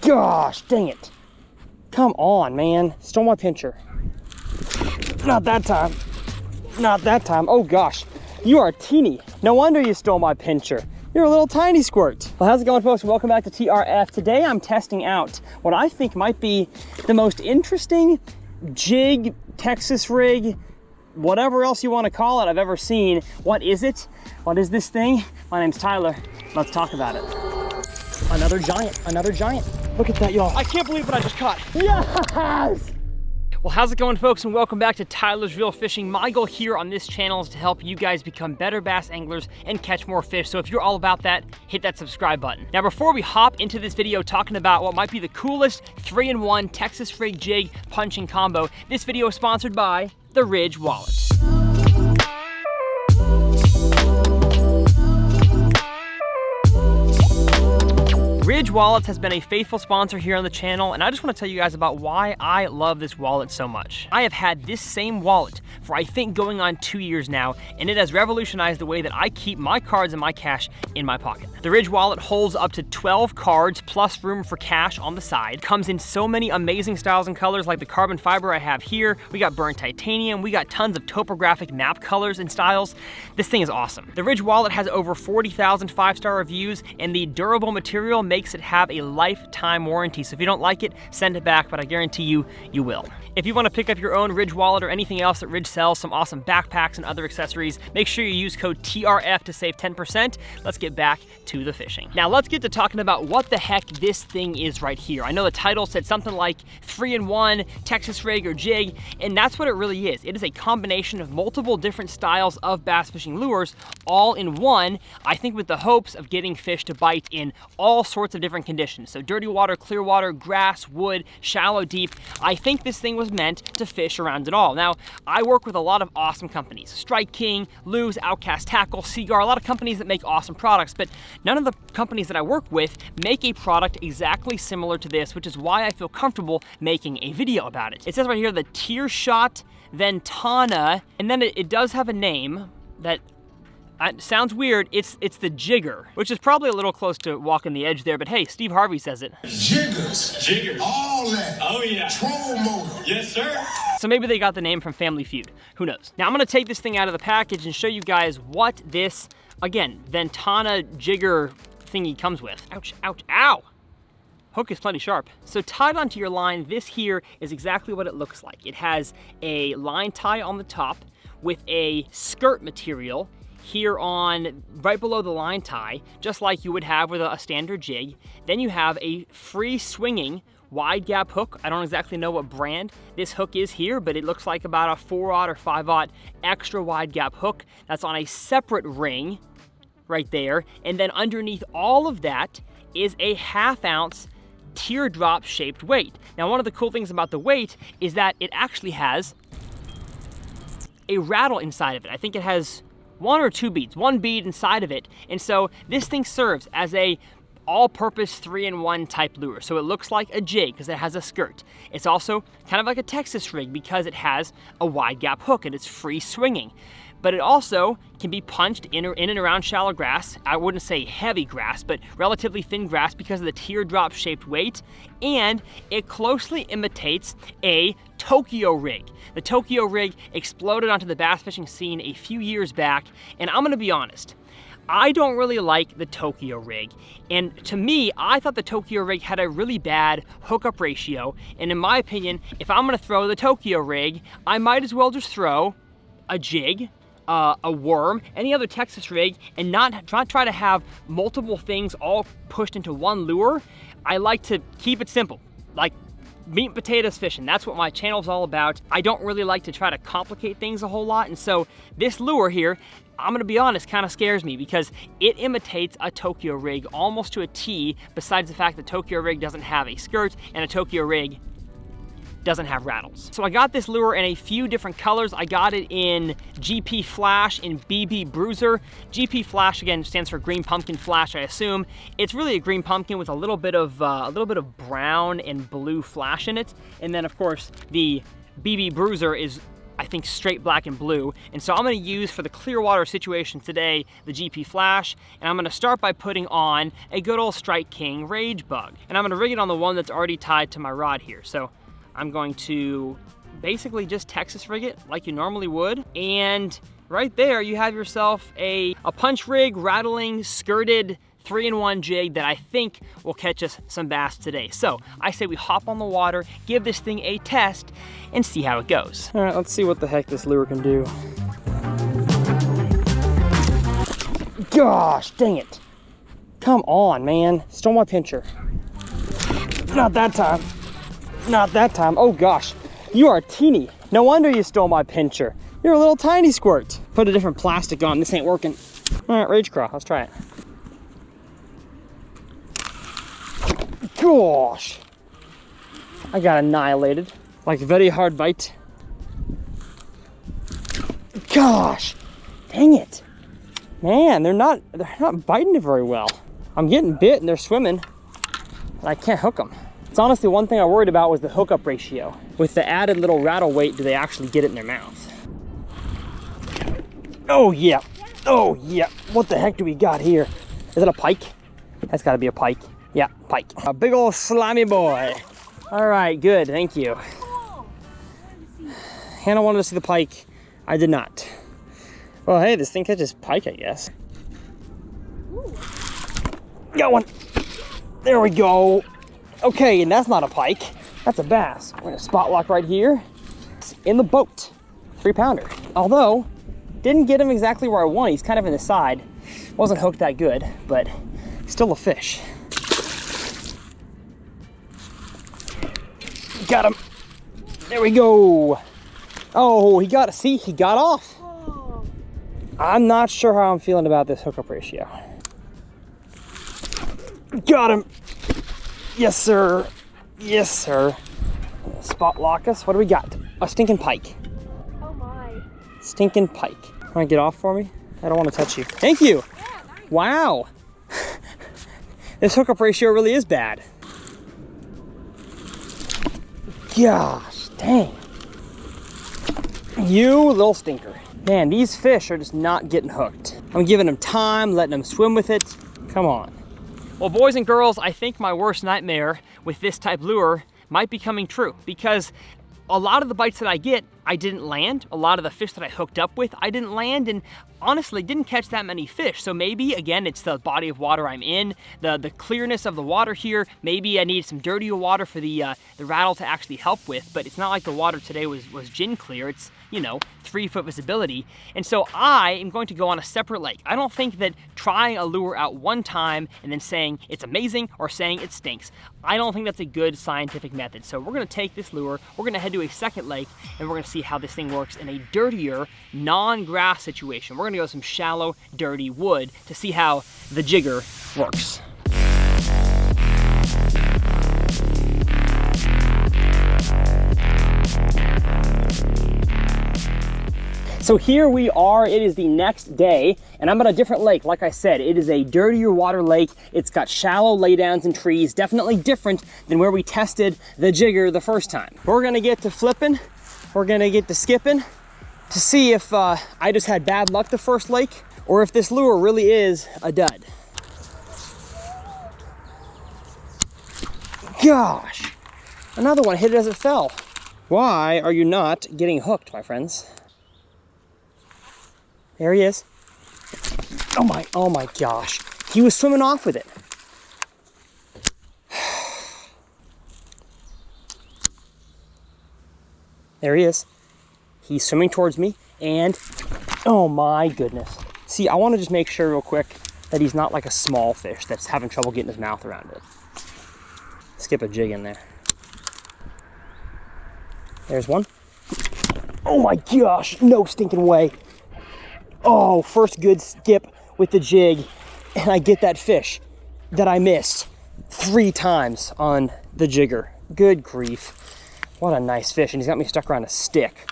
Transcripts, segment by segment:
gosh, dang it. Come on, man. Stole my pincher. Not that time. Not that time. Oh gosh, you are teeny. No wonder you stole my pincher. You're a little tiny squirt. Well, how's it going, folks? Welcome back to TRF. Today I'm testing out what I think might be the most interesting jig, Texas rig, whatever else you want to call it, I've ever seen. What is it? What is this thing? My name's Tyler. Let's talk about it. Another giant, another giant. Look at that, y'all. I can't believe what I just caught. Yes! Well, how's it going, folks, and welcome back to Tyler's Reel Fishing. My goal here on this channel is to help you guys become better bass anglers and catch more fish. So if you're all about that, hit that subscribe button. Now, before we hop into this video talking about what might be the coolest 3-in-1 Texas rig jig punching combo, this video is sponsored by the Ridge Wallet. Ridge Wallets has been a faithful sponsor here on the channel, and I just want to tell you guys about why I love this wallet so much. I have had this same wallet for I think going on 2 years now, and it has revolutionized the way that I keep my cards and my cash in my pocket. The Ridge Wallet holds up to 12 cards plus room for cash on the side. Comes in so many amazing styles and colors like the carbon fiber I have here. We got burnt titanium. We got tons of topographic map colors and styles. This thing is awesome. The Ridge Wallet has over 40,000 5-star reviews, and the durable material makes it have a lifetime warranty. So if you don't like it, send it back, but I guarantee you, you will. If you want to pick up your own Ridge Wallet or anything else that Ridge sells, some awesome backpacks and other accessories, make sure you use code TRF to save 10%. Let's get back to the fishing. Now let's get to talking about what the heck this thing is right here. I know the title said something like 3-in-1 Texas rig or jig, and that's what it really is. It is a combination of multiple different styles of bass fishing lures all in one, I think with the hopes of getting fish to bite in all sorts of different conditions. So dirty water, clear water, grass, wood, shallow, deep. I think this thing was meant to fish around it all. Now, I work with a lot of awesome companies. Strike King, Lew's, Outcast Tackle, Seagar, a lot of companies that make awesome products, but none of the companies that I work with make a product exactly similar to this, which is why I feel comfortable making a video about it. It says right here, the Tear Shot Ventana, and then it does have a name that sounds weird. It's the Jigger, which is probably a little close to walking the edge there, but hey, Steve Harvey says it. Jiggers. Jiggers. All that. Oh yeah. Troll motor. Yes, sir. So maybe they got the name from Family Feud. Who knows? Now I'm gonna take this thing out of the package and show you guys what this, again, Ventana Jigger thingy comes with. Ouch, ouch, ow! Hook is plenty sharp. So tied onto your line, this here is exactly what it looks like. It has a line tie on the top with a skirt material here on right below the line tie, just like you would have with a standard jig. Then you have a free swinging wide gap hook. I don't exactly know what brand this hook is here, but it looks like about a 4/0 or 5/0 extra wide gap hook. That's on a separate ring right there. And then underneath all of that is a 1/2 ounce teardrop shaped weight. Now, one of the cool things about the weight is that it actually has a rattle inside of it. I think it has 1 or 2 beads, 1 bead inside of it. And so this thing serves as a all-purpose 3-in-1 type lure. So it looks like a jig because it has a skirt. It's also kind of like a Texas rig because it has a wide gap hook and it's free swinging. But it also can be punched in and around shallow grass. I wouldn't say heavy grass, but relatively thin grass because of the teardrop shaped weight. And it closely imitates a Tokyo rig. The Tokyo rig exploded onto the bass fishing scene a few years back, and I'm gonna be honest, I don't really like the Tokyo rig. And to me, I thought the Tokyo rig had a really bad hookup ratio. And in my opinion, if I'm gonna throw the Tokyo rig, I might as well just throw a jig, a worm, any other Texas rig, and not try to have multiple things all pushed into one lure. I like to keep it simple, like meat and potatoes fishing. That's what my channel's all about. I don't really like to try to complicate things a whole lot, and so this lure here, I'm gonna be honest, kind of scares me because it imitates a Tokyo rig almost to a T, besides the fact that Tokyo rig doesn't have a skirt and a Tokyo rig doesn't have rattles. So I got this lure in a few different colors. I got it in GP Flash and BB Bruiser. GP Flash, again, stands for Green Pumpkin Flash, I assume. It's really a green pumpkin with a little bit of brown and blue flash in it. And then, of course, the BB Bruiser is I think, straight black and blue. And so I'm gonna use, for the clear water situation today, the GP Flash, and I'm gonna start by putting on a good old Strike King Rage Bug. And I'm gonna rig it on the one that's already tied to my rod here. So I'm going to basically just Texas rig it like you normally would. And right there, you have yourself a punch rig, rattling, skirted, 3-in-1 jig that I think will catch us some bass today. So I say we hop on the water, give this thing a test, and see how it goes. All right, let's see what the heck this lure can do. Gosh, dang it. Come on, man. Stole my pincher. Not that time. Not that time. Oh gosh, you are teeny. No wonder you stole my pincher. You're a little tiny squirt. Put a different plastic on, this ain't working. All right, Rage Craw, let's try it. Gosh, I got annihilated. Like very hard bite. Gosh, dang it. Man, they're not biting it very well. I'm getting bit and they're swimming, and I can't hook them. It's honestly one thing I worried about was the hookup ratio. With the added little rattle weight, do they actually get it in their mouth? Oh yeah, oh yeah. What the heck do we got here? Is it a pike? That's gotta be a pike. Yeah, pike. A big old slimy boy. All right, good, thank you. Hannah wanted to see the pike. I did not. Well, hey, this thing catches pike, I guess. Got one. There we go. Okay, and that's not a pike. That's a bass. We're gonna spot lock right here. It's in the boat. 3-pounder. Although, didn't get him exactly where I want. He's kind of in the side. Wasn't hooked that good, but still a fish. Got him. There we go. Oh, he got off. I'm not sure how I'm feeling about this hookup ratio. Got him. Yes, sir. Yes, sir. Spot lock us. What do we got? A stinking pike. Oh my. Stinking pike. Want to get off for me? I don't want to touch you. Thank you. Yeah, nice. Wow. This hookup ratio really is bad. Gosh, dang. You little stinker. Man, these fish are just not getting hooked. I'm giving them time, letting them swim with it. Come on. Well, boys and girls, I think my worst nightmare with this type lure might be coming true, because a lot of the bites that I get, I didn't land. A lot of the fish that I hooked up with, I didn't land, and honestly didn't catch that many fish. So maybe, again, it's the body of water I'm in, the clearness of the water here. Maybe I need some dirtier water for the rattle to actually help with, but it's not like the water today was gin clear. It's, you know, 3-foot visibility. And so I am going to go on a separate lake. I don't think that trying a lure out one time and then saying it's amazing or saying it stinks, I don't think that's a good scientific method. So we're gonna take this lure, we're gonna head to a second lake, and we're gonna see how this thing works in a dirtier, non-grass situation. We're gonna go some shallow, dirty wood to see how the jigger works. So here we are, it is the next day, and I'm at a different lake. Like I said, it is a dirtier water lake. It's got shallow laydowns and trees, definitely different than where we tested the jigger the first time. We're gonna get to flipping, we're gonna get to skipping to see if I just had bad luck the first lake, or if this lure really is a dud. Gosh, another one hit it as it fell. Why are you not getting hooked, my friends? There he is. Oh my gosh. He was swimming off with it. There he is. He's swimming towards me, and oh my goodness. See, I want to just make sure real quick that he's not like a small fish that's having trouble getting his mouth around it. Skip a jig in there. There's one. Oh my gosh, no stinking way. Oh, first good skip with the jig, and I get that fish that I missed 3 times on the jigger. Good grief. What a nice fish, and he's got me stuck around a stick.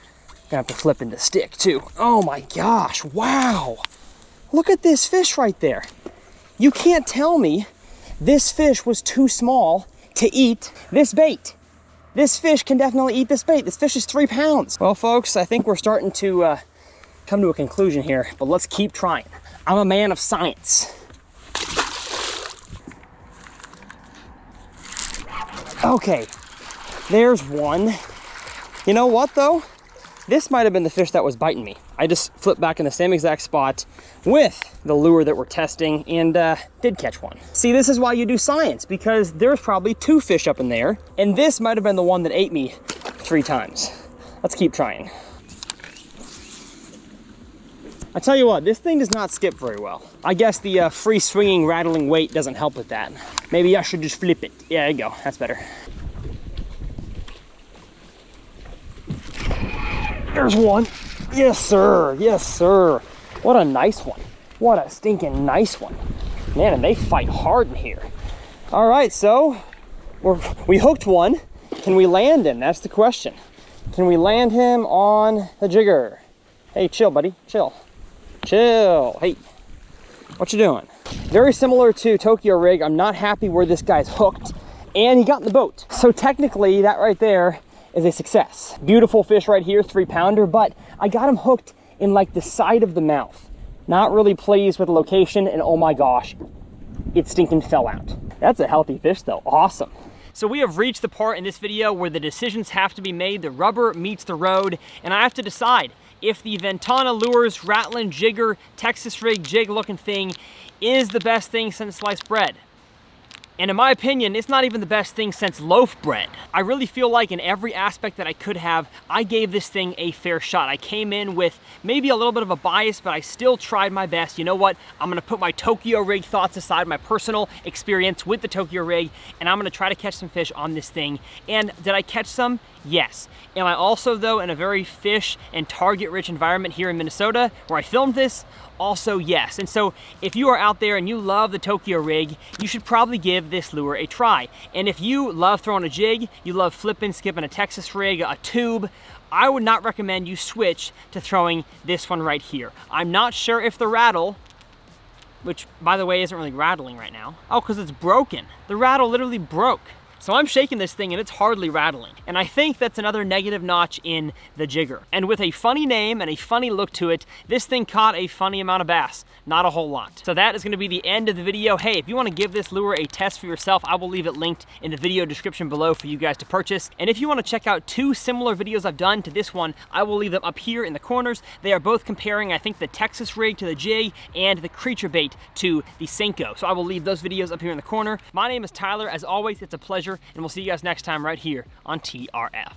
Gonna have to flip into stick too. Oh my gosh, wow. Look at this fish right there. You can't tell me this fish was too small to eat this bait. This fish can definitely eat this bait. This fish is 3 pounds. Well, folks, I think we're starting to come to a conclusion here, but let's keep trying. I'm a man of science. Okay, there's one. You know what though? This might have been the fish that was biting me. I just flipped back in the same exact spot with the lure that we're testing and did catch one. See, this is why you do science, because there's probably 2 fish up in there, and this might have been the one that ate me 3 times. Let's keep trying. I tell you what, this thing does not skip very well. I guess the free swinging, rattling weight doesn't help with that. Maybe I should just flip it. Yeah, there you go, that's better. There's one. Yes, sir. Yes, sir. What a nice one. What a stinking nice one. Man, and they fight hard in here. All right, so we hooked one. Can we land him? That's the question. Can we land him on the jigger? Hey, chill, buddy. Chill. Chill. Hey, what you doing? Very similar to Tokyo rig. I'm not happy where this guy's hooked, and he got in the boat. So technically, that right there is a success. Beautiful fish right here, 3-pounder, but I got him hooked in like the side of the mouth. Not really pleased with the location, and oh my gosh, it stinking fell out. That's a healthy fish though, awesome. So we have reached the part in this video where the decisions have to be made, the rubber meets the road, and I have to decide if the Ventana Lures Rattling Jigger Texas rig jig looking thing is the best thing since sliced bread. And in my opinion, it's not even the best thing since loaf bread. I really feel like in every aspect that I could have, I gave this thing a fair shot. I came in with maybe a little bit of a bias, but I still tried my best. You know what? I'm gonna put my Tokyo rig thoughts aside, my personal experience with the Tokyo rig, and I'm gonna try to catch some fish on this thing. And did I catch some? Yes. Am I also, though, in a very fish and target-rich environment here in Minnesota where I filmed this? Also, yes. And so if you are out there and you love the Tokyo rig, you should probably give this lure a try. And if you love throwing a jig, you love flipping, skipping a Texas rig, a tube, I would not recommend you switch to throwing this one right here. I'm not sure if the rattle, which by the way isn't really rattling right now. Oh, because it's broken. The rattle literally broke. So I'm shaking this thing and it's hardly rattling. And I think that's another negative notch in the jigger. And with a funny name and a funny look to it, this thing caught a funny amount of bass. Not a whole lot. So that is gonna be the end of the video. Hey, if you wanna give this lure a test for yourself, I will leave it linked in the video description below for you guys to purchase. And if you wanna check out 2 similar videos I've done to this one, I will leave them up here in the corners. They are both comparing, I think, the Texas rig to the jig and the creature bait to the Senko. So I will leave those videos up here in the corner. My name is Tyler. As always, it's a pleasure, and we'll see you guys next time right here on TRF.